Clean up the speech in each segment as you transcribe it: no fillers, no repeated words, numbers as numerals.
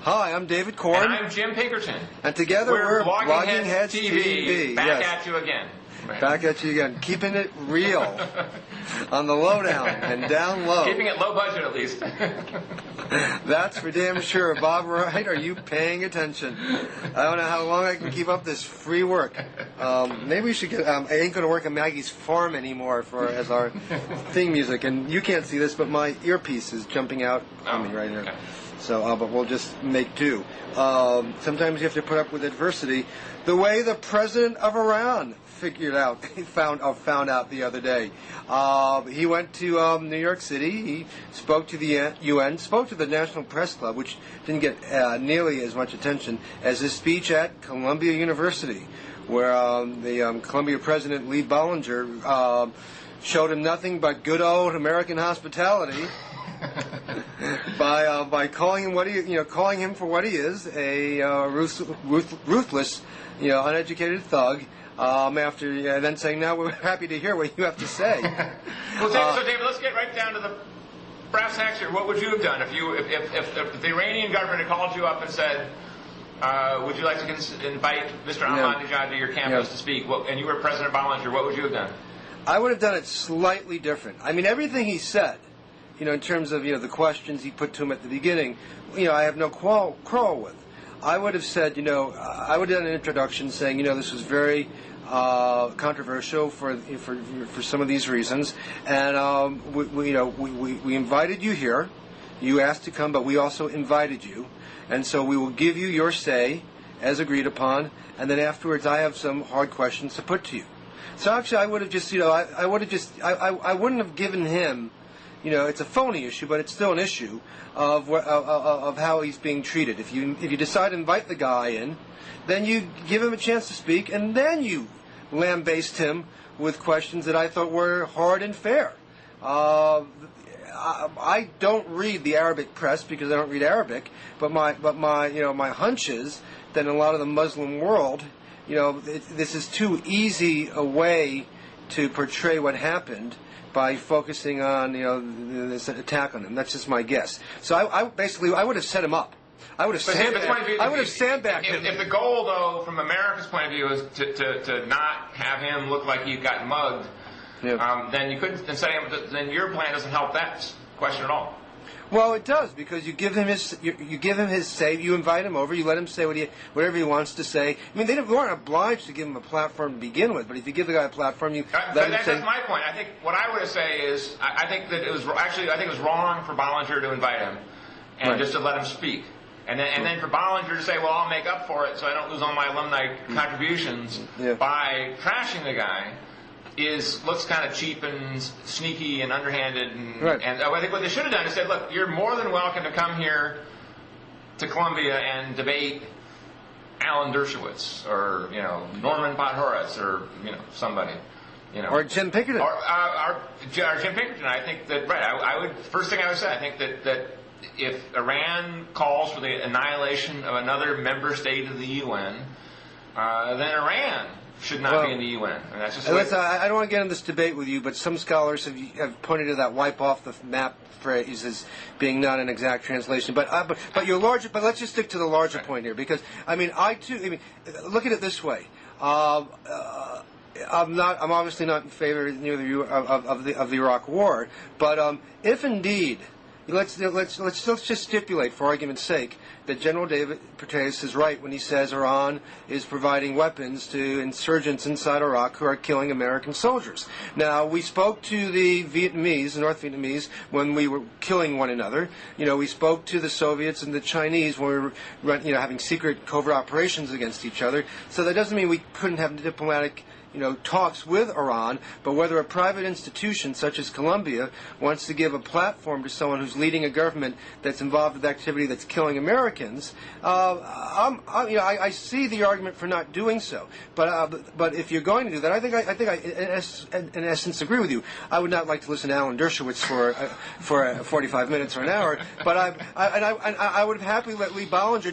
Hi, I'm David Corn. And I'm Jim Pinkerton. And together we're Blogging Heads TV. Back at you again. Right. Back at you again. Keeping it real on the lowdown and down low. Keeping it low budget at least. That's for damn sure. Bob Wright, are you paying attention? I don't know how long I can keep up this free work. Maybe we should get... I ain't going to work at Maggie's Farm anymore as our theme music. And you can't see this, but my earpiece is jumping out on me right here. Okay. So, but we'll just make do. Sometimes you have to put up with adversity. The way the president of Iran found out the other day. He went to New York City. He spoke to the UN, spoke to the National Press Club, which didn't get nearly as much attention as his speech at Columbia University, where the Columbia president, Lee Bollinger, showed him nothing but good old American hospitality. by calling him for what he is, a ruthless, uneducated thug. After then saying, "Now we're happy to hear what you have to say." So David, let's get right down to the brass tacks here. What would you have done if the Iranian government had called you up and said, "Would you like to invite Mr. Ahmadinejad to your campus to speak?" And you were President Bollinger, what would you have done? I would have done it slightly different. I mean, everything he said, in terms of the questions he put to him at the beginning, I have no quarrel with. I would have said, I would have done an introduction saying, this was very controversial for some of these reasons, and we invited you here. You asked to come, but we also invited you, and so we will give you your say as agreed upon, and then afterwards I have some hard questions to put to you. So actually, I would have just, I wouldn't have given him. It's a phony issue, but it's still an issue of how he's being treated. If you decide to invite the guy in, then you give him a chance to speak, and then you lambaste him with questions that I thought were hard and fair. I don't read the Arabic press because I don't read Arabic, but my hunch is that in a lot of the Muslim world, this is too easy a way to portray what happened by focusing on this attack on him. That's just my guess. So I would have set him up. I would have sandbagged him. If the goal, though, from America's point of view, is to not have him look like he got mugged, then you couldn't. Then your plan doesn't help that question at all. Well, it does, because you give him his say. You invite him over. You let him say whatever he wants to say. I mean, they weren't obliged to give him a platform to begin with, but if you give the guy a platform, you let him say. That's my point. I think what I would say is I think that it was wrong for Bollinger to invite him and just to let him speak, and then for Bollinger to say, "Well, I'll make up for it, so I don't lose all my alumni contributions by trashing the guy." Looks kind of cheap and sneaky and underhanded, and I think what they should have done is said, "Look, you're more than welcome to come here to Columbia and debate Alan Dershowitz or Norman Podhoretz or somebody, or Jim Pinkerton or Jim Pinkerton." I think that I would first thing I would say, I think that if Iran calls for the annihilation of another member state of the UN, then Iran should not be in the UN. And that's just I don't want to get in this debate with you, but some scholars have pointed to that "wipe off the map" phrase as being not an exact translation. But let's just stick to the larger point here, because look at it this way. I'm obviously not in favor, neither you, of the Iraq War, but if indeed. Let's just stipulate, for argument's sake, that General David Petraeus is right when he says Iran is providing weapons to insurgents inside Iraq who are killing American soldiers. Now, we spoke to the North Vietnamese, when we were killing one another. We spoke to the Soviets and the Chinese when we were, having secret covert operations against each other. So that doesn't mean we couldn't have diplomatic talks with Iran, but whether a private institution such as Columbia wants to give a platform to someone who's leading a government that's involved with activity that's killing Americans, I see the argument for not doing so. But if you're going to do that, I think I in essence agree with you. I would not like to listen to Alan Dershowitz for 45 minutes or an hour, but I would have happily let Lee Bollinger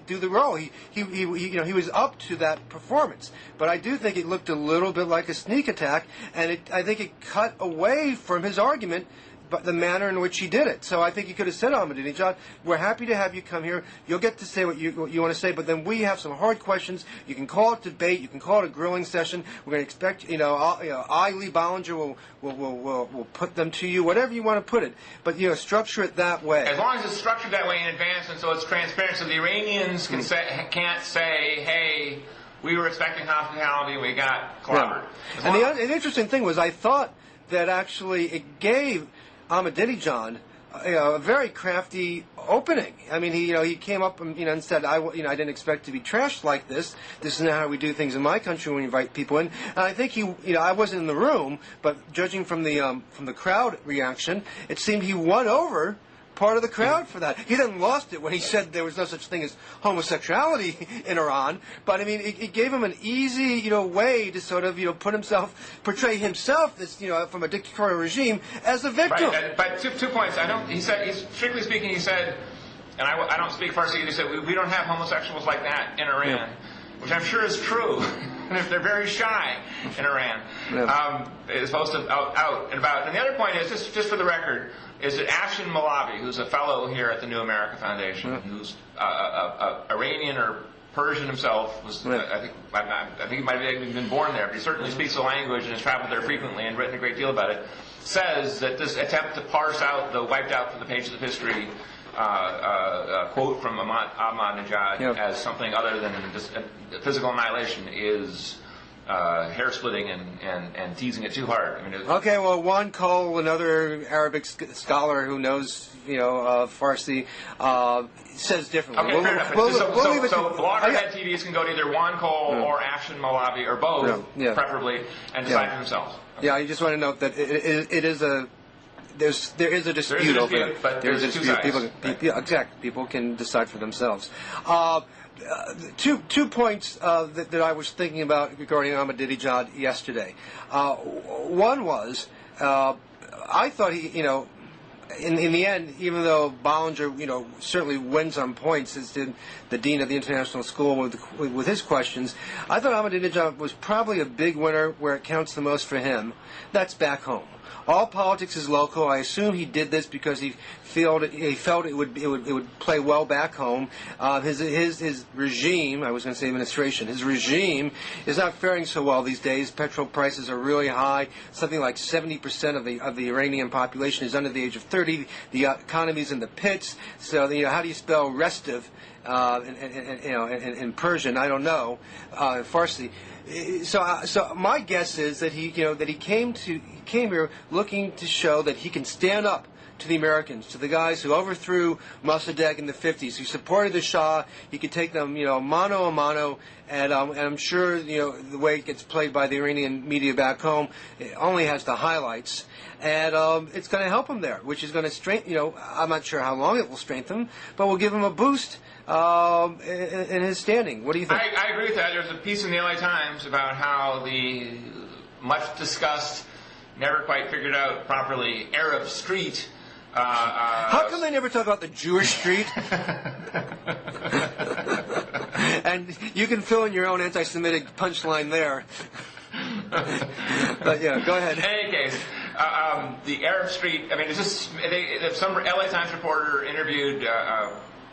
do the role. He was up to that performance, but I do think it looked a little bit like a sneak attack, and I think it cut away from his argument but the manner in which he did it. So I think you could have said, Ahmadinejad, we're happy to have you come here. You'll get to say what you want to say, but then we have some hard questions. You can call it debate. You can call it a grilling session. We're going to expect, I, Lee Bollinger, will put them to you, whatever you want to put it. But, structure it that way. As long as it's structured that way in advance, and so it's transparent, so the Iranians can't say, hey, we were expecting hospitality and we got clobbered. Yeah. And the interesting thing was, I thought that actually it gave Ahmadinejad a very crafty opening. I mean, he came up and said, I didn't expect to be trashed like this. This is not how we do things in my country when we invite people in. And I think I wasn't in the room, but judging from the crowd reaction, it seemed he won over part of the crowd for that. He then lost it when he said there was no such thing as homosexuality in Iran. But I mean, it gave him an easy, way to sort of, portray himself as, from a dictatorial regime as a victim. Right. But 2 points. Strictly speaking, he said, and I don't speak Farsi. He said we don't have homosexuals like that in Iran, which I'm sure is true. And if they're very shy in Iran, as opposed to out and about. And the other point is, just for the record, is that Afshin Malavi, who's a fellow here at the New America Foundation, who's Iranian or Persian himself, I think he might have even been born there, but he certainly speaks the language and has traveled there frequently and written a great deal about it, says that this attempt to parse out the wiped out from the pages of history quote from Ahmadinejad as something other than just physical annihilation is hair splitting and teasing it too hard. I mean, okay, well, Juan Cole, another Arabic scholar who knows Farsi, says differently. Okay, fair enough. So Bloggerhead TVs can go to either Juan Cole or Afshin Malavi or both, preferably, and decide for themselves. Okay. Yeah, I just want to note that it is a. There is a dispute over it. But there's two sides. Exactly. People can decide for themselves. Two points that I was thinking about regarding Ahmadinejad yesterday. One was, I thought he, in the end, even though Bollinger, certainly wins on points, as did the dean of the international school with his questions, I thought Ahmadinejad was probably a big winner where it counts the most for him. That's back home. All politics is local. I assume he did this because he felt it would play well back home. His regime, I was going to say administration, his regime is not faring so well these days. Petrol prices are really high. Something like 70% of the Iranian population is under the age of 30. The economy's in the pits. So how do you spell restive in Persian? I don't know. Farsi. So my guess is that he came here looking to show that he can stand up to the Americans, to the guys who overthrew Mossadegh in the 50s, who supported the Shah. He could take them, mano a mano, and I'm sure, the way it gets played by the Iranian media back home, it only has the highlights, and it's going to help him there, which is going to strengthen, I'm not sure how long it will strengthen him, but will give him a boost in his standing. What do you think? I agree with that. There's a piece in the LA Times about how the much discussed, never quite figured out properly, Arab street. How come they never talk about the Jewish street? And you can fill in your own anti-Semitic punchline there. But yeah, go ahead. In any case, the Arab street. I mean, some LA Times reporter interviewed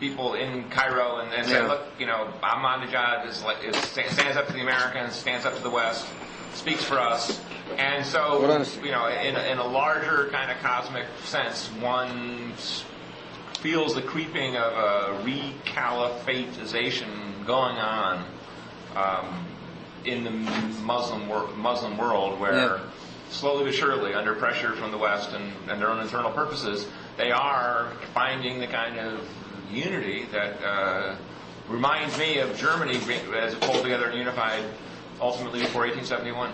people in Cairo and said, look, Ahmadinejad stands up to the Americans, stands up to the West, speaks for us. And so, in a larger kind of cosmic sense, one feels the creeping of a recalifatization going on in the Muslim world, where slowly but surely, under pressure from the West and their own internal purposes, they are finding the kind of unity that reminds me of Germany as it pulled together and unified ultimately before 1871.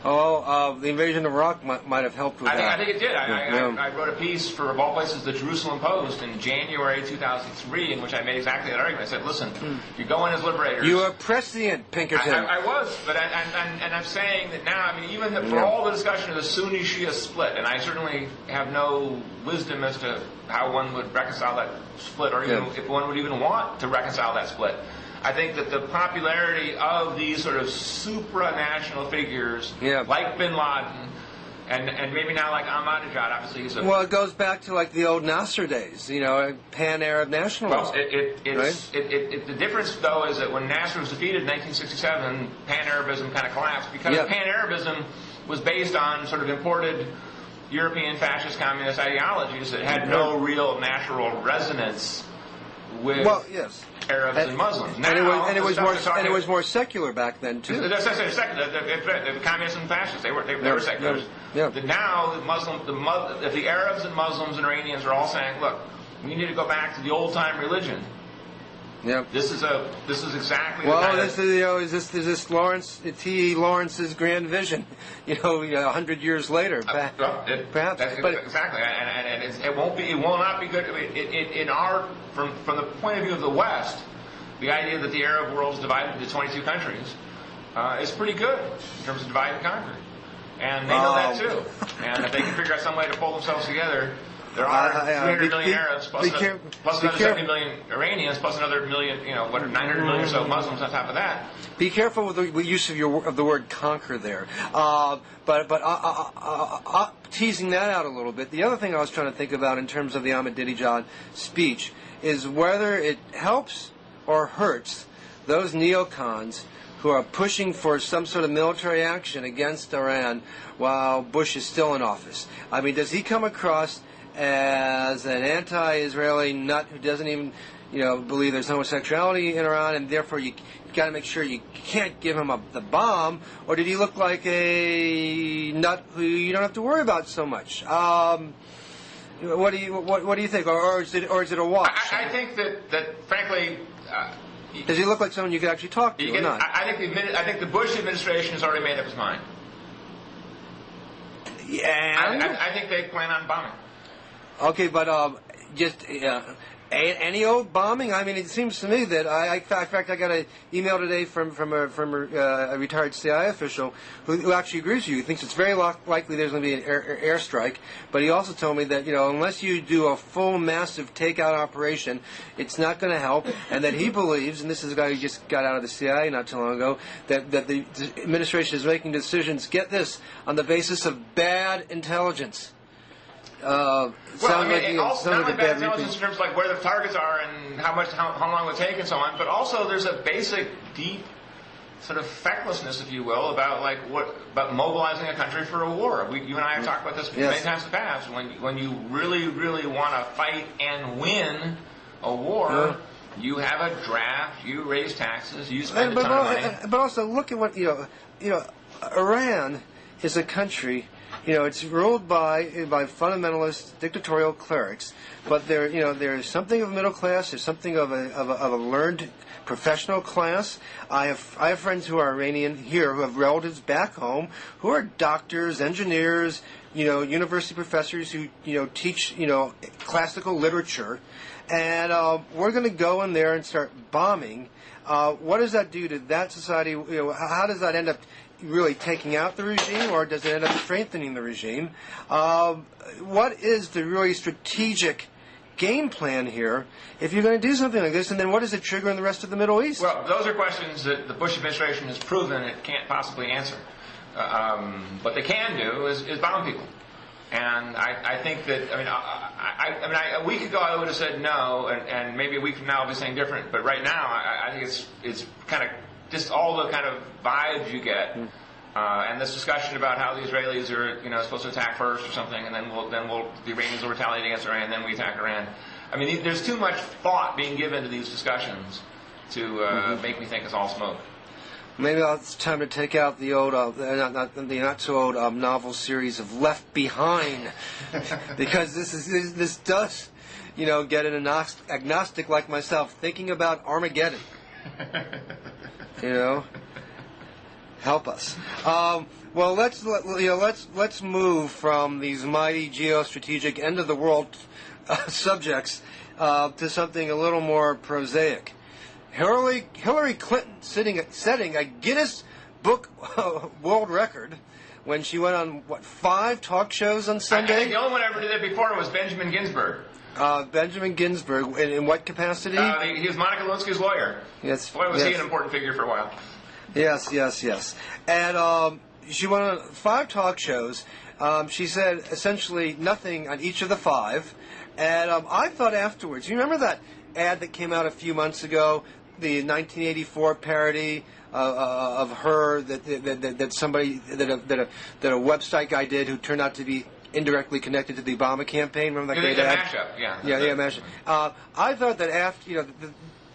The invasion of Iraq might have helped with that. I think it did. I wrote a piece for, of all places, the Jerusalem Post in January 2003, in which I made exactly that argument. I said, listen, if you go in as liberators... You were prescient, Pinkerton. I was, but I'm saying that now, even for all the discussion of the Sunni-Shia split, and I certainly have no wisdom as to how one would reconcile that split, or even if one would even want to reconcile that split. I think that the popularity of these sort of supranational figures, like Bin Laden, And maybe now like Ahmadinejad, obviously he's a... Well, it goes back to like the old Nasser days, pan-Arab nationalism. Well, the difference, though, is that when Nasser was defeated in 1967, pan-Arabism kind of collapsed because pan-Arabism was based on sort of imported European fascist communist ideologies that had no real natural resonance with Arabs and Muslims. Now, and it was more secular back then too. The communists and fascists, they were seculars. But now if the Arabs and Muslims and Iranians are all saying, look, we need to go back to the old time religion. Yep. This is exactly. Well, is this Lawrence T. Lawrence's grand vision? 100 years later, perhaps. Exactly, and it will not be good. From the point of view of the West, the idea that the Arab world is divided into 22 countries is pretty good in terms of divide and conquer, and they know that too. And if they can figure out some way to pull themselves together. There are 300 million Arabs, plus another 70 million Iranians, plus another million, 900 million or so Muslims on top of that. Be careful with the use of the word conquer there. But teasing that out a little bit, the other thing I was trying to think about in terms of the Ahmadinejad speech is whether it helps or hurts those neocons who are pushing for some sort of military action against Iran while Bush is still in office. I mean, does he come across as an anti-Israeli nut who doesn't even, believe there's homosexuality in Iran, and therefore you got to make sure you can't give him the bomb? Or did he look like a nut who you don't have to worry about so much? What do you think, or is it a wash? I think that frankly. Does he look like someone you could actually talk to, or not? I think the Bush administration has already made up its mind. Yeah. I think they plan on bombing. Okay, but just any old bombing. I mean, it seems to me that in fact, I got an email today from a retired CIA official who actually agrees with you. He thinks it's very likely there's going to be an airstrike. But he also told me that unless you do a full, massive takeout operation, it's not going to help. And that he believes, and this is a guy who just got out of the CIA not too long ago, that the administration is making decisions. Get this, on the basis of bad intelligence. Also not only bad intelligence in terms of like where the targets are and how long it will take and so on, but also there's a basic, deep sort of fecklessness, if you will, about mobilizing a country for a war. You and I have talked about this many times in the past. When you really, really want to fight and win a war, you have a draft, you raise taxes, you spend a ton of money. But also look at what Iran is a country. It's ruled by fundamentalist dictatorial clerics, but there's something of a middle class. There's something of a learned professional class. I have friends who are Iranian here who have relatives back home who are doctors, engineers, university professors who teach classical literature, and we're going to go in there and start bombing. What does that do to that society? How does that end up really taking out the regime, or does it end up strengthening the regime? What is the really strategic game plan here if you're going to do something like this, and then what does it trigger in the rest of the Middle East? Well, those are questions that the Bush administration has proven it can't possibly answer. What they can do is bomb people. And I think that, a week ago I would have said no, and maybe a week from now I'll be saying different, but right now I think it's kind of just all the kind of vibes you get, and this discussion about how the Israelis are, supposed to attack first or something, and then the Iranians will retaliate against Iran, and then we attack Iran. I mean, there's too much thought being given to these discussions to make me think it's all smoke. Maybe it's time to take out the old, not so old novel series of Left Behind, because this does, get an agnostic like myself thinking about Armageddon. Help us. Well, let's move from these mighty geostrategic end of the world subjects to something a little more prosaic. Hillary Clinton setting a Guinness Book World Record when she went on 5 talk shows on Sunday. I think the only one ever did it before was Benjamin Ginsburg. Benjamin Ginsburg, in what capacity? He was Monica Lewinsky's lawyer. Yes. Boy, was he an important figure for a while. Yes. And she went on 5 talk shows. She said essentially nothing on each of the 5. And I thought afterwards, you remember that ad that came out a few months ago, the 1984 parody of her that somebody that a website guy did who turned out to be indirectly connected to the Obama campaign? Remember that great ad? Mashup, yeah. Yeah, mashup. I thought that after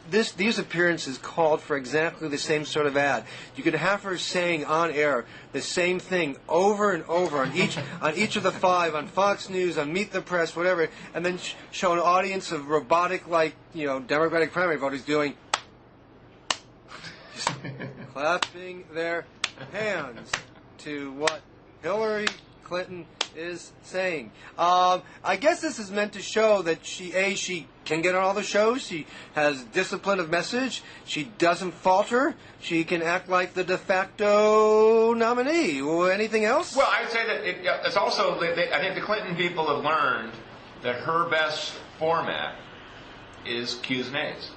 these appearances called for exactly the same sort of ad. You could have her saying on air the same thing over and over on each of the 5, on Fox News, on Meet the Press, whatever, and then show an audience of robotic, Democratic primary voters doing, just clapping their hands to what Hillary Clinton is saying. I guess this is meant to show that she can get on all the shows. She has discipline of message. She doesn't falter. She can act like the de facto nominee. Anything else? Well, I'd say that it's also, I think the Clinton people have learned that her best format is Q's and A's.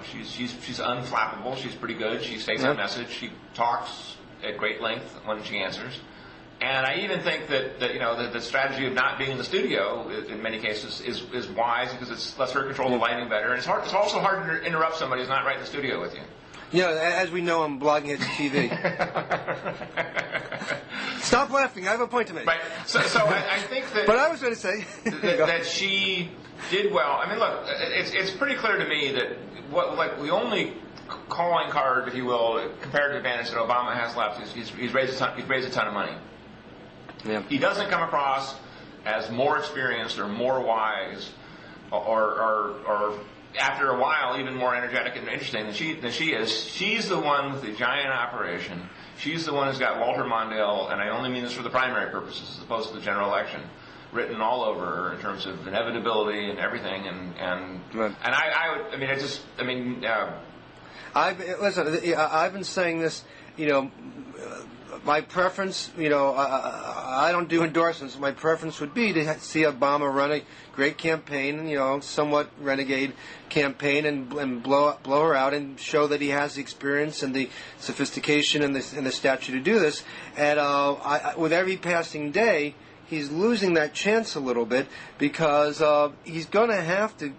She's unflappable. She's pretty good. She stays on message. She talks at great length when she answers. And I even think that the strategy of not being in the studio in many cases is wise because it lets her control the lighting better. And it's also hard to interrupt somebody who's not right in the studio with you. As we know, I'm blogging at TV. Stop laughing. I have a point to make. Right. So I think that. But I was going to say that she did well. I mean, look, it's pretty clear to me that the only calling card, if you will, comparative advantage that Obama has left is he's raised a ton of money. Yeah. He doesn't come across as more experienced or more wise, or after a while even more energetic and interesting than she is. She's the one with the giant operation. She's the one who's got Walter Mondale, and I only mean this for the primary purposes as opposed to the general election, written all over her in terms of inevitability and everything. I've been saying this. My preference, I don't do endorsements. My preference would be to see Obama run a great campaign, somewhat renegade campaign, and blow her out and show that he has the experience and the sophistication and the stature to do this. And with every passing day, he's losing that chance a little bit because he's going to have to,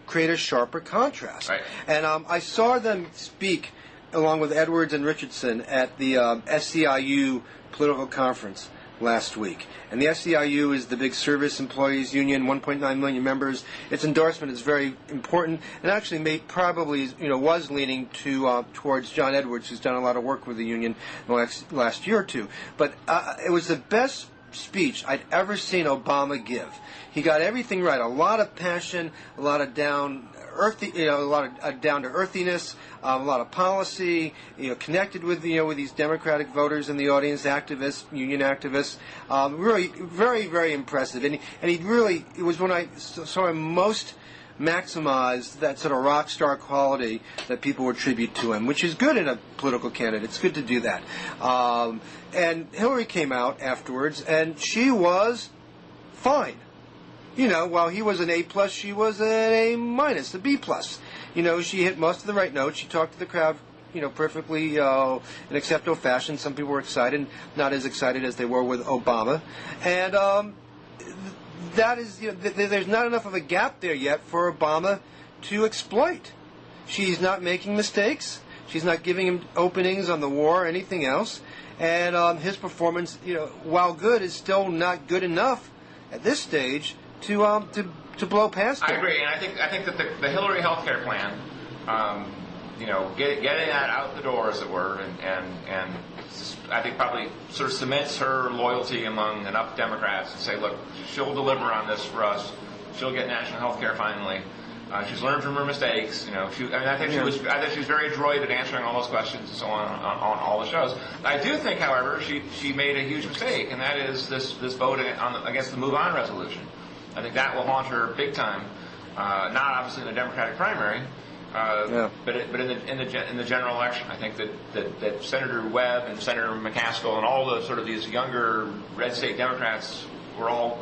create a sharper contrast. Right. And I saw them speak along with Edwards and Richardson at the SEIU political conference last week. And the SEIU is the big service employees union, 1.9 million members. Its endorsement is very important, and actually was leaning towards John Edwards, who's done a lot of work with the union in the last year or two. But it was the best speech I'd ever seen Obama give. He got everything right. A lot of passion, a lot of down to earthiness, a lot of policy, connected with these Democratic voters in the audience, activists, union activists. Really, very, very impressive. And he really, it was when I saw him most maximized that sort of rock star quality that people attribute to him, which is good in a political candidate. It's good to do that. And Hillary came out afterwards, and she was fine. While he was an A+, she was an A-, a B+. She hit most of the right notes. She talked to the crowd, perfectly in acceptable fashion. Some people were excited, not as excited as they were with Obama. And that is, there's not enough of a gap there yet for Obama to exploit. She's not making mistakes. She's not giving him openings on the war or anything else. And his performance, while good, is still not good enough at this stage to blow past it. I agree, and I think that the Hillary healthcare plan, getting that out the door, as it were, and I think probably sort of cements her loyalty among enough Democrats to say, look, she'll deliver on this for us. She'll get national health care finally. She's learned from her mistakes. I think she was very adroit at answering all those questions and so on all the shows. I do think, however, she made a huge mistake, and that is this vote against the Move On resolution. I think that will haunt her big time. Not obviously in the Democratic primary, but in the general election. I think that Senator Webb and Senator McCaskill and all the sort of these younger red state Democrats were all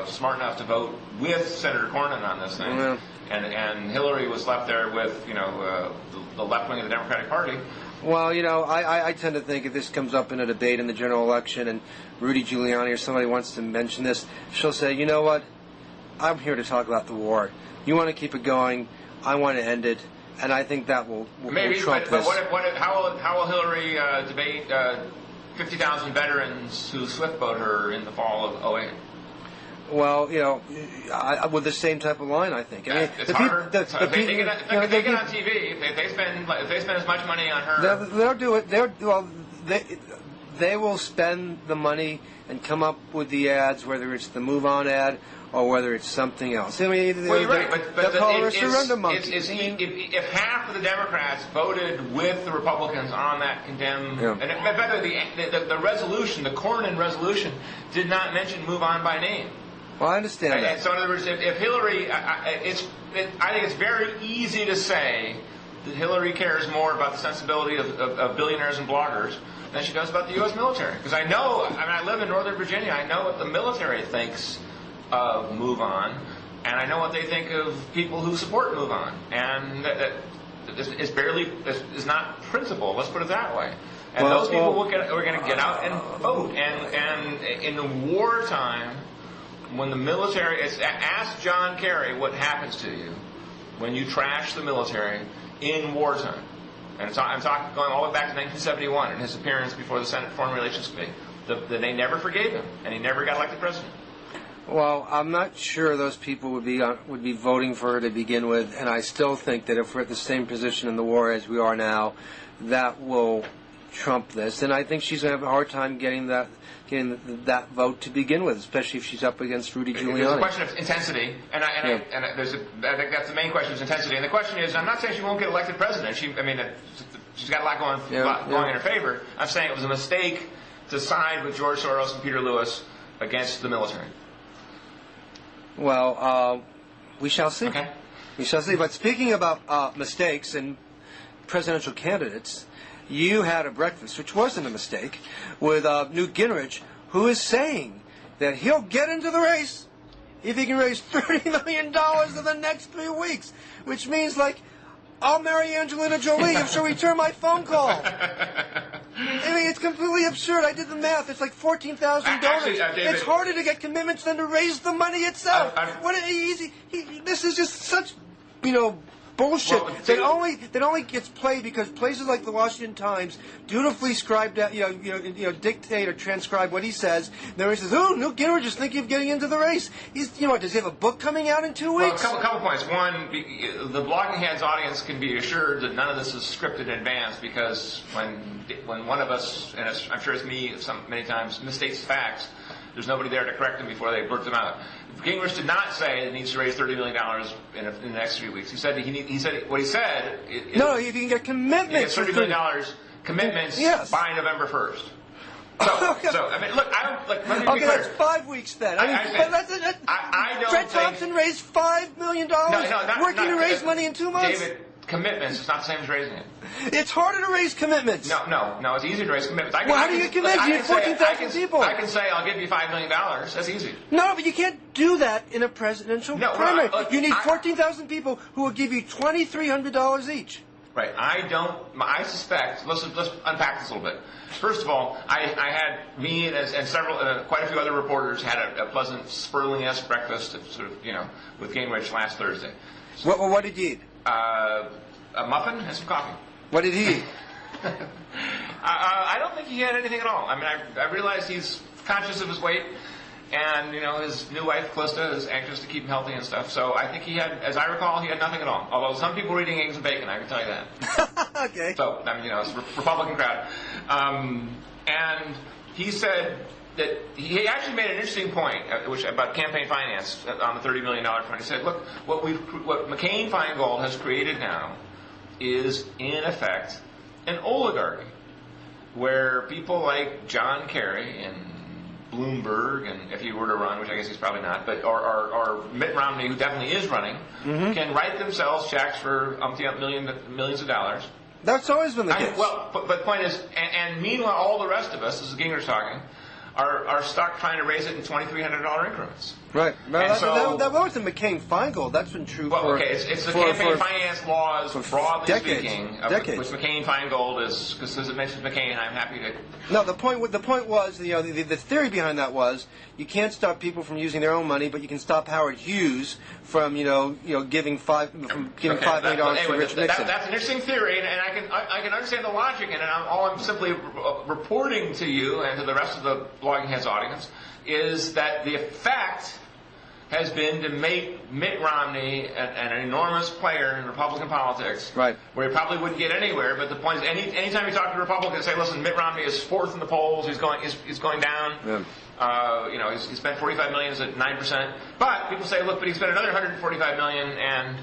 smart enough to vote with Senator Cornyn on this thing, and Hillary was left there with the left wing of the Democratic Party. Well, I tend to think if this comes up in a debate in the general election and Rudy Giuliani or somebody wants to mention this, she'll say, you know what, I'm here to talk about the war. You want to keep it going, I want to end it, and I think that will maybe, trump but this. how will Hillary debate 50,000 veterans who swift boat her in the fall of 08? Well, with the same type of line, I think. I mean, it's harder. If they get on TV, if they spend as much money on her, they'll do it. They will spend the money and come up with the ads, whether it's the Move On ad or whether it's something else. I mean, well, you're right, but they'll call her a surrender monkey. If half of the Democrats voted with the Republicans on that condemn, and by the way, the resolution, the Cornyn resolution, did not mention Move On by name. Well, I understand that. And so, in other words, if Hillary, I think it's very easy to say that Hillary cares more about the sensibility of billionaires and bloggers than she does about the U.S. military. Because I live in Northern Virginia. I know what the military thinks of Move On, and I know what they think of people who support Move On. And that is not principle. Let's put it that way. And those people are going to get out and vote. And in the wartime, when the military, ask John Kerry what happens to you when you trash the military in wartime. And I'm talking going all the way back to 1971 and his appearance before the Senate Foreign Relations Committee. They never forgave him, and he never got elected president. Well, I'm not sure those people would be voting for her to begin with, and I still think that if we're at the same position in the war as we are now, that will trump this. And I think she's going to have a hard time getting that vote to begin with, especially if she's up against Rudy Giuliani. There's a question of intensity, and I think that's the main question is intensity. And the question is, I'm not saying she won't get elected president. She's got a lot going in her favor. I'm saying it was a mistake to side with George Soros and Peter Lewis against the military. Well, we shall see. Okay. We shall see. But speaking about mistakes and presidential candidates, you had a breakfast, which wasn't a mistake, with Newt Gingrich, who is saying that he'll get into the race if he can raise $30 million in the next 3 weeks, which means, I'll marry Angelina Jolie if she'll return my phone call. I mean, it's completely absurd. I did the math. It's like 14,000 donors. It's harder to get commitments than to raise the money itself. This is just such, bullshit that only gets played because places like the Washington Times dutifully dictate or transcribe what he says. And then he says, "Oh, Newt Gingrich is thinking of getting into the race." Does he have a book coming out in 2 weeks? Well, a couple points. One, the Blogging Heads audience can be assured that none of this is scripted in advance because when one of us, and I'm sure it's me, many times misstates facts, there's nobody there to correct them before they blurt them out. Gingrich did not say that he needs to raise $30 million in the next 3 weeks. He said what he said. No, if you can get commitments. $30 million commitments by November 1st. So I mean, look, let me be clear. That's 5 weeks then. I don't Fred Thompson raised $5 million working to raise money in 2 months. David, commitments is not the same as raising it. It's harder to raise commitments. No, it's easier to raise commitments. How do you get commitments? You have 14,000 people. I can say I'll give you $5 million. That's easy. No, but you can't do that in a presidential primary. You need 14,000 people who will give you $2,300 each. Right. I suspect. Let's unpack this a little bit. First of all, I had me and several, quite a few other reporters had a pleasant Sperling-esque breakfast, with Gingrich last Thursday. What did you eat? A muffin and some coffee. What did he eat? I don't think he had anything at all. I mean, I realize he's conscious of his weight, and his new wife Calista is anxious to keep him healthy and stuff. So I think he had, as I recall, he had nothing at all. Although some people were eating eggs and bacon, I can tell you that. Okay. So I mean, it's a Republican crowd, and he said that he actually made an interesting point, about campaign finance on the $30 million fund. He said, "Look, what McCain-Feingold has created now is, in effect, an oligarchy, where people like John Kerry and Bloomberg, and if he were to run, which I guess he's probably not, but or Mitt Romney, who definitely is running, can write themselves checks for millions of dollars." That's always been the case. But the point is, and meanwhile, all the rest of us, this is Gingrich talking, are stuck trying to raise it in $2,300 increments. Right. And That was the McCain-Feingold. That's been true well, for... okay, it's the campaign finance laws, broadly decades, speaking, decades. which McCain-Feingold is, because it mentions McCain, I'm happy to... No, the point was, the theory behind that was, you can't stop people from using their own money, but you can stop Howard Hughes from, giving $5 million to Rich Nixon. That's an interesting theory, and I can understand the logic in it. I'm simply reporting to you and to the rest of the Blogging Heads audience is that the effect has been to make Mitt Romney an enormous player in Republican politics, right? Where he probably wouldn't get anywhere. But the point is, anytime you talk to Republicans, say, "Listen, Mitt Romney is fourth in the polls. He's going down. Yeah. He spent $45 million at 9%. But people say, look, but he spent another $145 million, and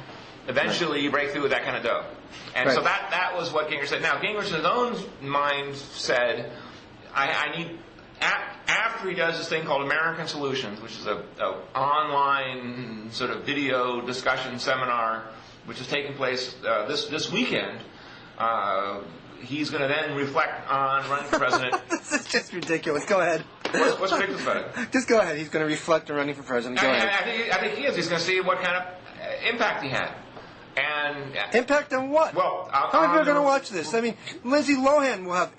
eventually you break through with that kind of dough. And so that was what Gingrich said. Now, Gingrich, in his own mind, said, I need. After he does this thing called American Solutions, which is a online sort of video discussion seminar, which is taking place this weekend, he's going to then reflect on running for president. This is just ridiculous. Go ahead. What's ridiculous about it? Just go ahead. He's going to reflect on running for president. Go ahead. I think he is. He's going to see what kind of impact he had. And impact on what? Well, how many people are going to watch this? I mean, Lindsay Lohan will have,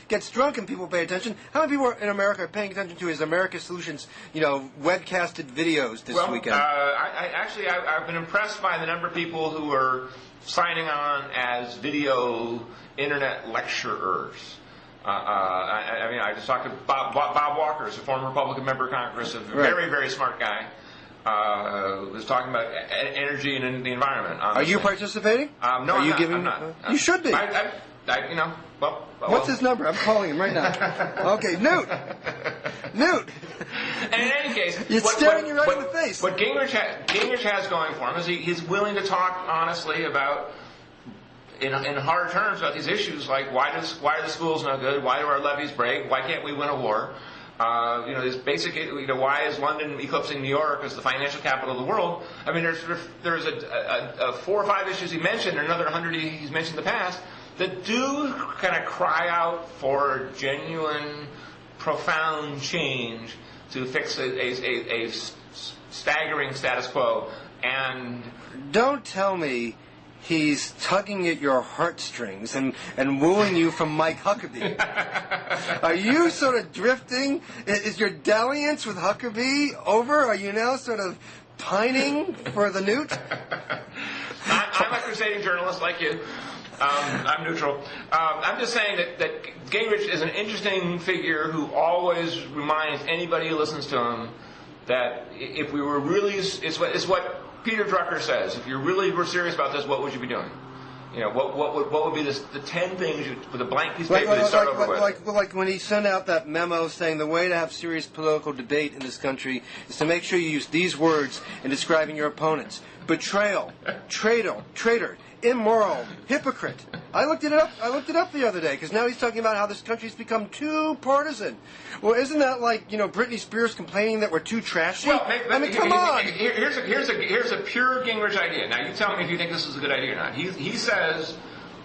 gets drunk and people pay attention. How many people in America are paying attention to his America Solutions, webcasted videos this weekend? I've been impressed by the number of people who are signing on as video internet lecturers. I just talked to Bob Walker, who's a former Republican member of Congress, a very, very smart guy. Was talking about energy and the environment. Are you participating? No, I'm not. You should be. What's his number? I'm calling him right now. Okay, Newt. And in any case, he's staring you right in the face. What Gingrich has going for him is he's willing to talk honestly about, in hard terms, about these issues like why are the schools no good? Why do our levees break? Why can't we win a war? This basic, why is London eclipsing New York as the financial capital of the world? I mean, there's a 4 or 5 issues he mentioned, and another 100 he's mentioned in the past, that do kind of cry out for genuine, profound change to fix a staggering status quo. And don't tell me he's tugging at your heartstrings and wooing you from Mike Huckabee. Are you sort of drifting? Is your dalliance with Huckabee over? Are you now sort of pining for the Newt? I'm a crusading journalist like you. I'm neutral. I'm just saying that Gingrich is an interesting figure who always reminds anybody who listens to him that if we were really, it's what Peter Drucker says, if you really were serious about this, what would you be doing? What would be the 10 things with a blank piece of paper to start over with? Like when he sent out that memo saying the way to have serious political debate in this country is to make sure you use these words in describing your opponents: betrayal, traitor, immoral, hypocrite. I looked it up the other day because now he's talking about how this country's become too partisan. Well, isn't that like Britney Spears complaining that we're too trashy? Well, come on. Here's a pure Gingrich idea. Now you tell me if you think this is a good idea or not. He says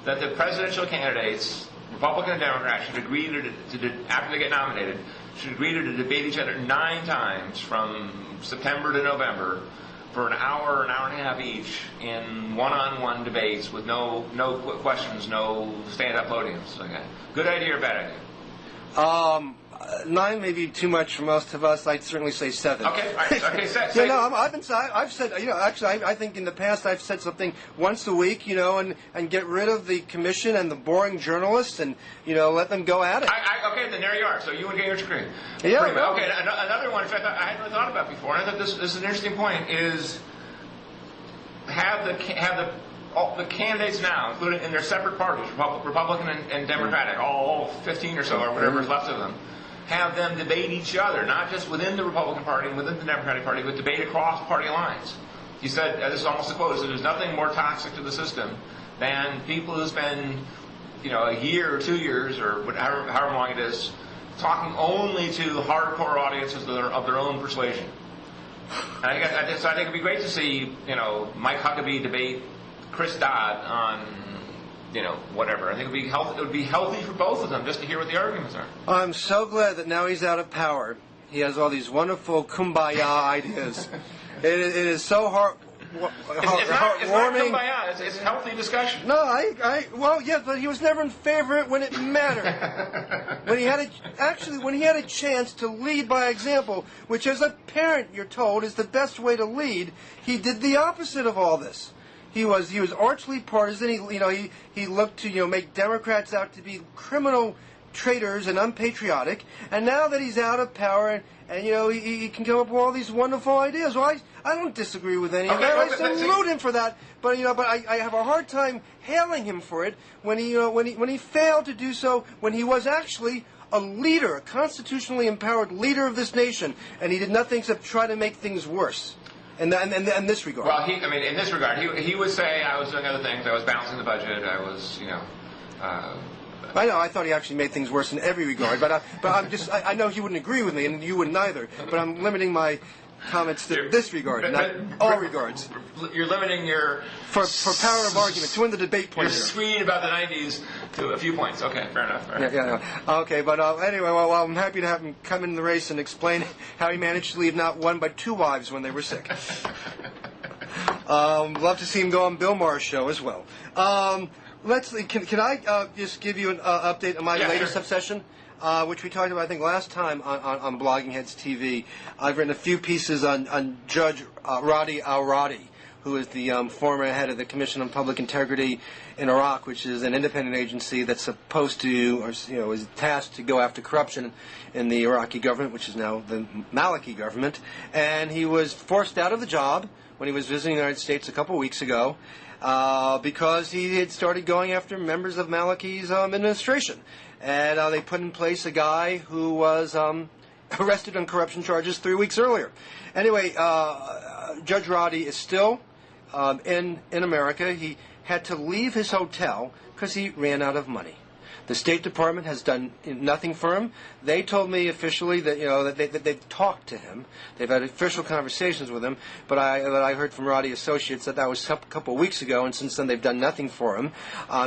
that the presidential candidates, Republican and Democrat, should agree to after they get nominated, should agree to debate each other 9 times from September to November, for an hour and a half each in one-on-one debates with no questions, no stand-up podiums. Okay. Good idea or bad idea? 9 may be too much for most of us. I'd certainly say 7. Okay. Okay. I've said, actually, I think in the past I've said something once a week, and get rid of the commission and the boring journalists, and let them go at it. Okay, then there you are. So you and Gingrich agree. Yeah. Okay. Another one, which I hadn't really thought about before, and I thought this is an interesting point, is have the candidates now, including in their separate parties, Republican and Democratic, all 15 or so, or whatever's left of them, have them debate each other, not just within the Republican Party and within the Democratic Party, but debate across party lines. He said, this is almost a quote, he said, there's nothing more toxic to the system than people who spend, a year or 2 years, or however long it is, talking only to hardcore audiences of their own persuasion. And I think it'd be great to see, Mike Huckabee debate Chris Dodd on whatever. I think it would be healthy for both of them just to hear what the arguments are. I'm so glad that now he's out of power. He has all these wonderful kumbaya ideas. It is so heartwarming. It's not kumbaya. It's healthy discussion. No, well, yeah, but he was never in favor of it when it mattered. when he had a chance to lead by example, which as a parent, you're told, is the best way to lead, he did the opposite of all this. He was archly partisan. He looked to make Democrats out to be criminal traitors and unpatriotic. And now that he's out of power and he can come up with all these wonderful ideas. Well, I don't disagree with any of that. I salute him for that. But I have a hard time hailing him for it when he failed to do so when he was actually a leader, a constitutionally empowered leader of this nation, and he did nothing except try to make things worse. In this regard. Well, in this regard, he would say I was doing other things. I was balancing the budget. I was, I know. I thought he actually made things worse in every regard, but I know he wouldn't agree with me, and you wouldn't either. But I'm limiting my comments to this regard, not all regards. You're limiting your for power of argument to win the debate point. You're sweet about the '90s to a few points. Okay, fair enough. Right. Yeah. Okay, but anyway, well, I'm happy to have him come in the race and explain how he managed to leave not one but two wives when they were sick. Love to see him go on Bill Maher's show as well. Can I just give you an update on my latest obsession, which we talked about, I think, last time on Blogging Heads TV. I've written a few pieces on Judge Radhi al-Radhi, who is the former head of the Commission on Public Integrity in Iraq, which is an independent agency that's supposed to, is tasked to go after corruption in the Iraqi government, which is now the Maliki government. And he was forced out of the job when he was visiting the United States a couple weeks ago. Because he had started going after members of Maliki's administration. And they put in place a guy who was arrested on corruption charges 3 weeks earlier. Anyway, Judge Radhi is still in America. He had to leave his hotel because he ran out of money. The State Department has done nothing for him. They told me officially that that they've talked to him. They've had official conversations with him. But I heard from Radhi Associates that was a couple of weeks ago, and since then they've done nothing for him.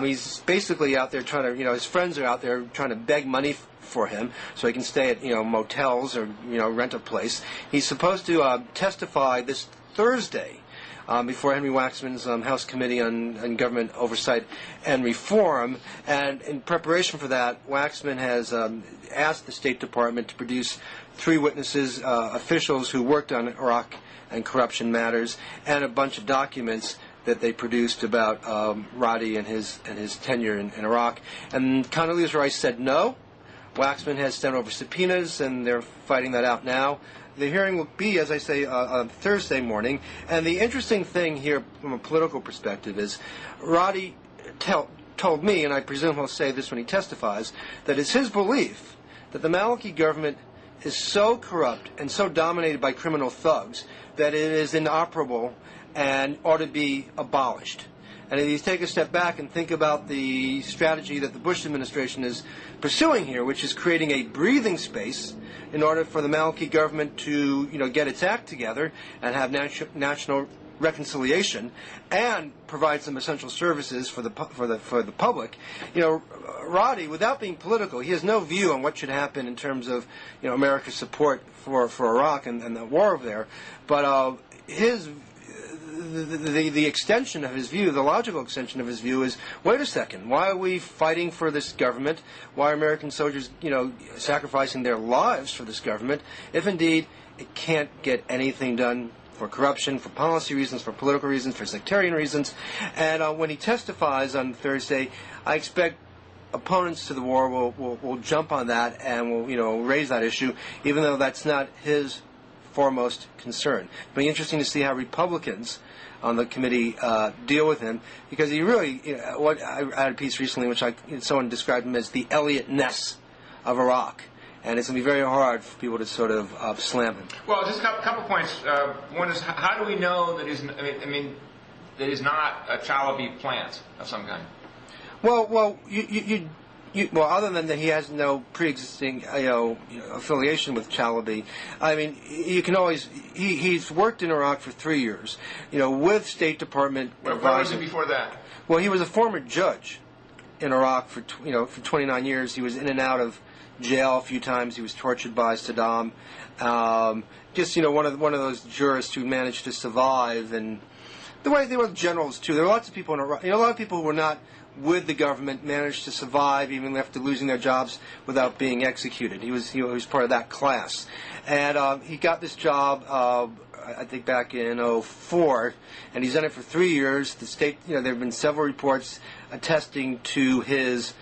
He's basically out there trying to, his friends are out there trying to beg money for him so he can stay at motels or rent a place. He's supposed to testify this Thursday. Before Henry Waxman's House Committee on Government Oversight and Reform. And in preparation for that, Waxman has asked the State Department to produce 3 witnesses, officials who worked on Iraq and corruption matters, and a bunch of documents that they produced about Radhi and his tenure in Iraq. And Condoleezza Rice said no. Waxman has sent over subpoenas, and they're fighting that out now. The hearing will be, as I say, on Thursday morning. And the interesting thing here from a political perspective is Radhi told me, and I presume he'll say this when he testifies, that it's his belief that the Maliki government is so corrupt and so dominated by criminal thugs that it is inoperable and ought to be abolished. And if you take a step back and think about the strategy that the Bush administration is pursuing here, which is creating a breathing space in order for the Maliki government to, get its act together and have national reconciliation and provide some essential services for the public. Radhi, without being political, he has no view on what should happen in terms of America's support for Iraq and the war over there. But the extension of his view, the logical extension of his view is, wait a second, why are we fighting for this government? Why are American soldiers, sacrificing their lives for this government if indeed it can't get anything done for corruption, for policy reasons, for political reasons, for sectarian reasons? And when he testifies on Thursday, I expect opponents to the war will jump on that and will raise that issue, even though that's not his foremost concern. It'll be interesting to see how Republicans on the committee deal with him, because he really, what I had a piece recently which someone described him as the Elliot Ness of Iraq, and it's going to be very hard for people to sort of slam him. Well, just a couple points. One is, how do we know that that he's not a Chalabi plant of some kind? Well, well, other than that, he has no pre-existing, affiliation with Chalabi. I mean, you can always. He's worked in Iraq for 3 years, with State Department. Where was he before that? Well, he was a former judge in Iraq for 29 years. He was in and out of jail a few times. He was tortured by Saddam. Just one of those jurists who managed to survive, and the way they were generals too. There were lots of people in Iraq. A lot of people who were not with the government managed to survive even after losing their jobs without being executed. He was part of that class, and he got this job. I think back in 2004, and he's done it for 3 years. The state, there have been several reports attesting to his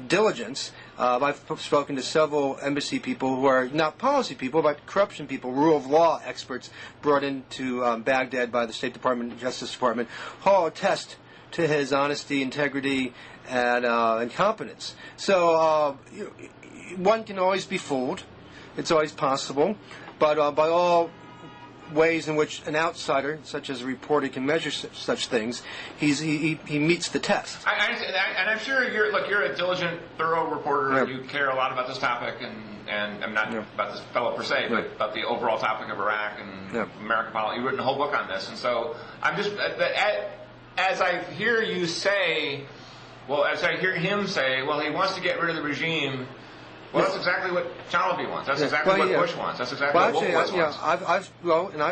diligence. I've spoken to several embassy people who are not policy people, but corruption people, rule of law experts brought into Baghdad by the State Department, Justice Department, who all attest to his honesty, integrity, and competence. So one can always be fooled. It's always possible. But by all ways in which an outsider, such as a reporter, can measure such things, he meets the test. And I'm sure you're a diligent, thorough reporter, and you care a lot about this topic, and I'm not about this fellow per se, but about the overall topic of Iraq and American politics. You've written a whole book on this, and so I'm just as I hear you say, as I hear him say, he wants to get rid of the regime. Well, that's exactly what Chalabi wants. That's exactly what Bush wants. That's exactly what Wolfowitz wants.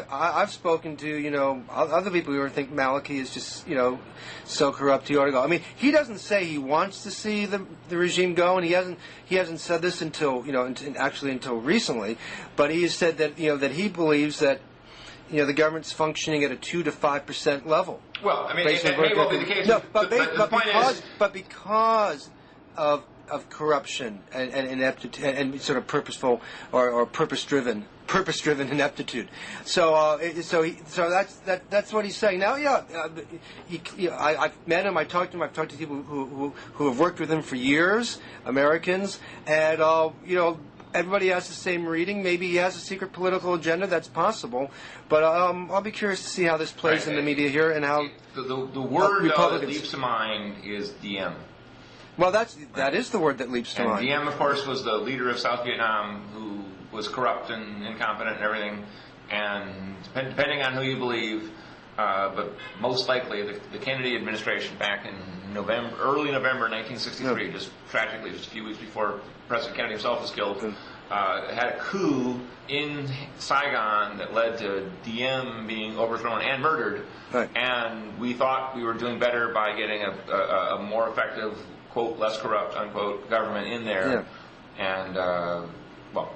I've spoken to other people who think Maliki is just so corrupt he ought to go. I mean, he doesn't say he wants to see the regime go, and he hasn't said this until recently. But he has said that that he believes that the government's functioning at a 2 to 5% level. Well, I mean, it may well be the case. No, but because of corruption and ineptitude and sort of purposeful or purpose-driven ineptitude. So that's what he's saying. Now, I've met him. I've talked to him. I've talked to people who have worked with him for years, Americans, and everybody has the same reading. Maybe he has a secret political agenda. That's possible. But I'll be curious to see how this plays in the media here and how the word that leaps to mind is DM. Well, that is the word that leaps to mind. Diem, of course, was the leader of South Vietnam who was corrupt and incompetent and everything. And depending on who you believe, but most likely the Kennedy administration back in early November 1963, just tragically, just a few weeks before President Kennedy himself was killed, had a coup in Saigon that led to Diem being overthrown and murdered. Right. And we thought we were doing better by getting a more effective, quote, less corrupt, unquote, government in there. Yeah. And,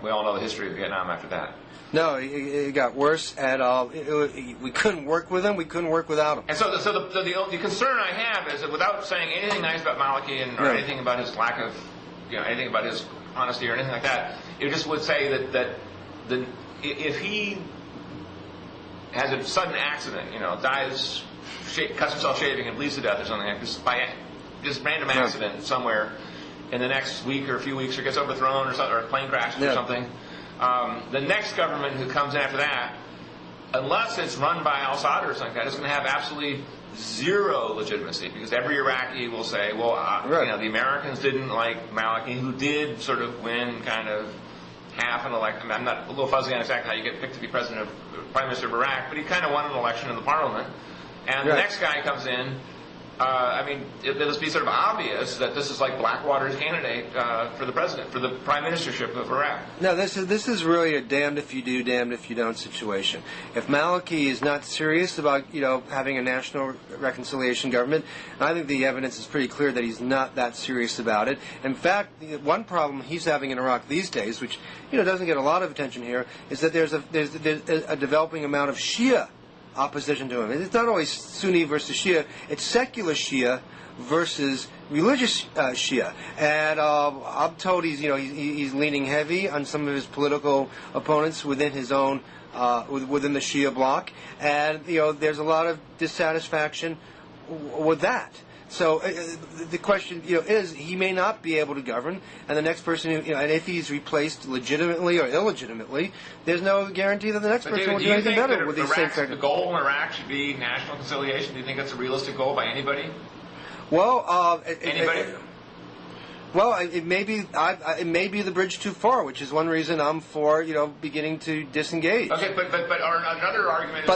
we all know the history of Vietnam after that. No, it got worse, and we couldn't work with him. We couldn't work without him. And so the concern I have is that without saying anything nice about Maliki or anything about his lack of, anything about his honesty or anything like that, it just would say that if he has a sudden accident, dies, cuts himself shaving and bleeds to death or something like this by just random accident somewhere in the next week or a few weeks, or gets overthrown or a plane crashes or something, the next government who comes after that, unless it's run by al-Assad or something like that, is going to have absolutely zero legitimacy, because every Iraqi will say, the Americans didn't like Maliki, who did sort of win kind of half an election. I'm not a little fuzzy on exactly how you get picked to be Prime Minister of Iraq, but he kind of won an election in the parliament. And the next guy comes in. It'll be sort of obvious that this is like Blackwater's candidate for the president, for the prime ministership of Iraq. No, this is really a damned if you do, damned if you don't situation. If Maliki is not serious about having a national reconciliation government, I think the evidence is pretty clear that he's not that serious about it. In fact, one problem he's having in Iraq these days, which doesn't get a lot of attention here, is that there's a developing amount of Shia opposition to him. It's not always Sunni versus Shia. It's secular Shia versus religious Shia. And I'm told he's leaning heavy on some of his political opponents within his own within the Shia bloc. And there's a lot of dissatisfaction with that. So the question, is he may not be able to govern, and the next person, and if he's replaced legitimately or illegitimately, there's no guarantee that the next person will do anything better with these same factors. The goal in Iraq should be national conciliation. Do you think that's a realistic goal by anybody? Well, anybody? Well, it may be the bridge too far, which is one reason I'm for beginning to disengage. Okay, but another argument is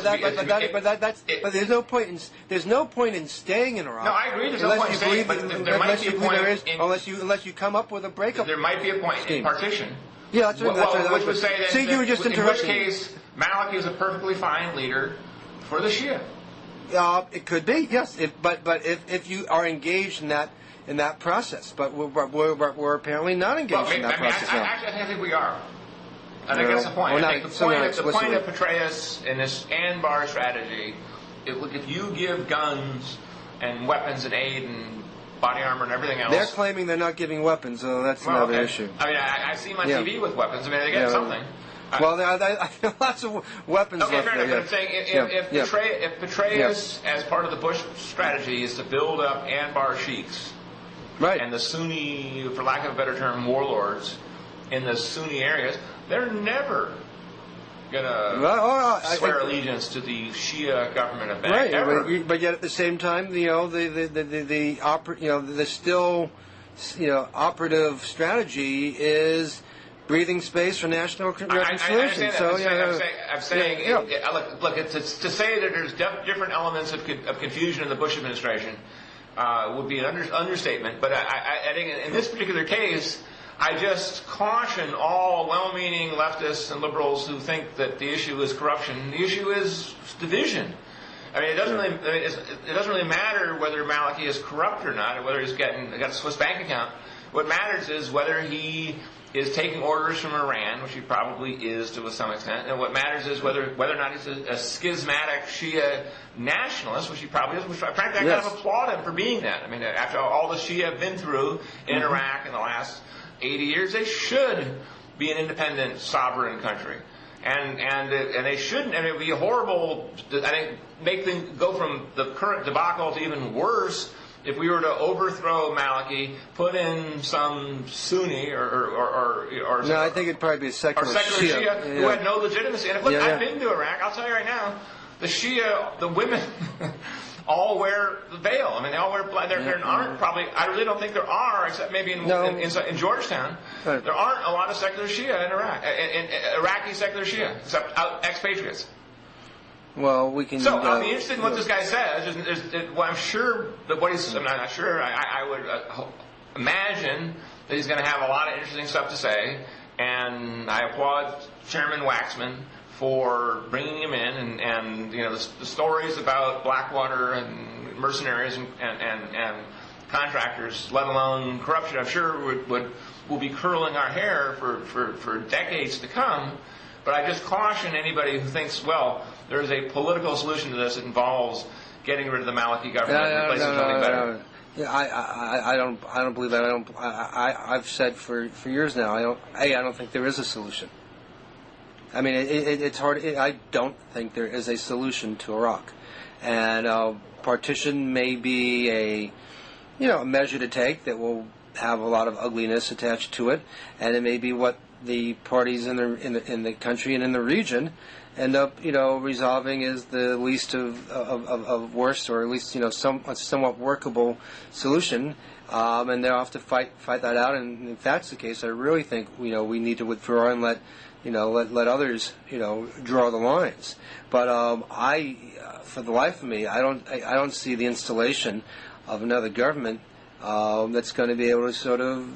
but there's no point in staying in Iraq. No, I agree. There's no point in staying, but there might be a point unless you come up with a breakup. There might be a point in partition. Yeah, that's right. Which would say that, you were just interrupting. In which case, Maliki is a perfectly fine leader for the Shia. It could be, yes. But if you are engaged in that process, but we're apparently not engaged in that process now. Actually, I think we are. I think that's the point. The point of Petraeus in this Anbar strategy, if you give guns and weapons and aid and body armor and everything else. They're claiming they're not giving weapons, so that's another issue. I mean, I see my TV with weapons. I mean, they get something. Well, there are lots of weapons left fair enough. there. But I'm saying if Petraeus, as part of the Bush strategy, is to build up Anbar sheiks, right, and the Sunni, for lack of a better term, warlords in the Sunni areas, they're never going to swear allegiance to the Shia government of Baghdad. Right, but yet at the same time, the still operative strategy is breathing space for national reconciliation. I'm saying, look, to say that there's different elements of confusion in the Bush administration would be an understatement. But I think in this particular case, I just caution all well-meaning leftists and liberals who think that the issue is corruption. The issue is division. I mean, it doesn't really matter whether Maliki is corrupt or not, or whether he's got a Swiss bank account. What matters is whether he is taking orders from Iran, which he probably is to some extent, and what matters is whether or not he's a schismatic Shia nationalist, which he probably is. Which, frankly, I kind of applaud him for being that. I mean, after all the Shia have been through in Iraq in the last 80 years, they should be an independent, sovereign country, and they shouldn't. And it would be horrible. I think make things go from the current debacle to even worse if we were to overthrow Maliki, put in some Sunni or no, I think it'd probably be a secular Shia who had no legitimacy. And look, I've been to Iraq. I'll tell you right now, the Shia, the women. All wear the veil. I mean, they all wear black. There aren't probably. I really don't think there are, except maybe in Georgetown. Right. There aren't a lot of secular Shia in Iraq, in Iraqi secular Shia, except expatriates. Well, we can. So I'll be interested in what this guy says. I'm sure that what he's. I'm not sure. I would imagine that he's going to have a lot of interesting stuff to say, and I applaud Chairman Waxman for bringing him in, and the stories about Blackwater and mercenaries and contractors, let alone corruption, I'm sure will be curling our hair for decades to come. But I just caution anybody who thinks, well, there's a political solution to this that involves getting rid of the Maliki government and replacing something better. Yeah, I don't believe that. I've said for years now. I don't think there is a solution. I mean, it's hard. I don't think there is a solution to Iraq, and partition may be a measure to take that will have a lot of ugliness attached to it, and it may be what the parties in the country and in the region end up resolving is the least of worst, or at least a somewhat workable solution. And they'll have to fight that out. And if that's the case, I really think we need to withdraw and let others draw the lines. But for the life of me, I don't see the installation of another government that's going to be able to sort of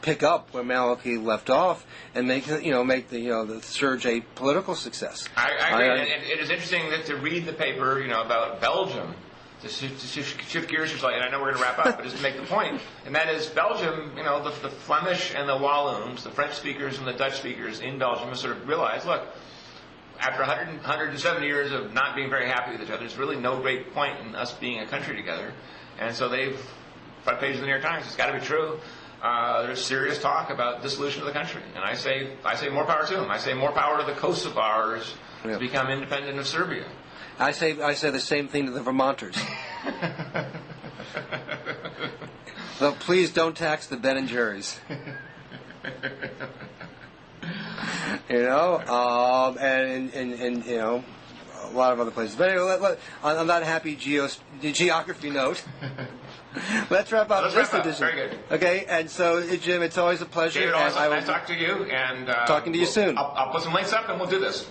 pick up where Maliki left off and make the surge a political success. I agree. And it is interesting to read the paper about Belgium. To shift gears for a second, and I know we're going to wrap up, but just to make the point, and that is Belgium, the Flemish and the Walloons, the French speakers and the Dutch speakers in Belgium have sort of realized, look, after 170 years of not being very happy with each other, there's really no great point in us being a country together. And so they've, front page of the New York Times, it's got to be true. There's serious talk about dissolution of the country. And I say more power to them. I say more power to the Kosovars to become independent of Serbia. I say the same thing to the Vermonters. So please don't tax the Ben and Jerry's. And a lot of other places. But anyway, on that happy geography note. Let's wrap up this edition. Very good. Okay, and so, Jim, it's always a pleasure. David, and nice talking to you. And talking to you soon. I'll put some links up, and we'll do this.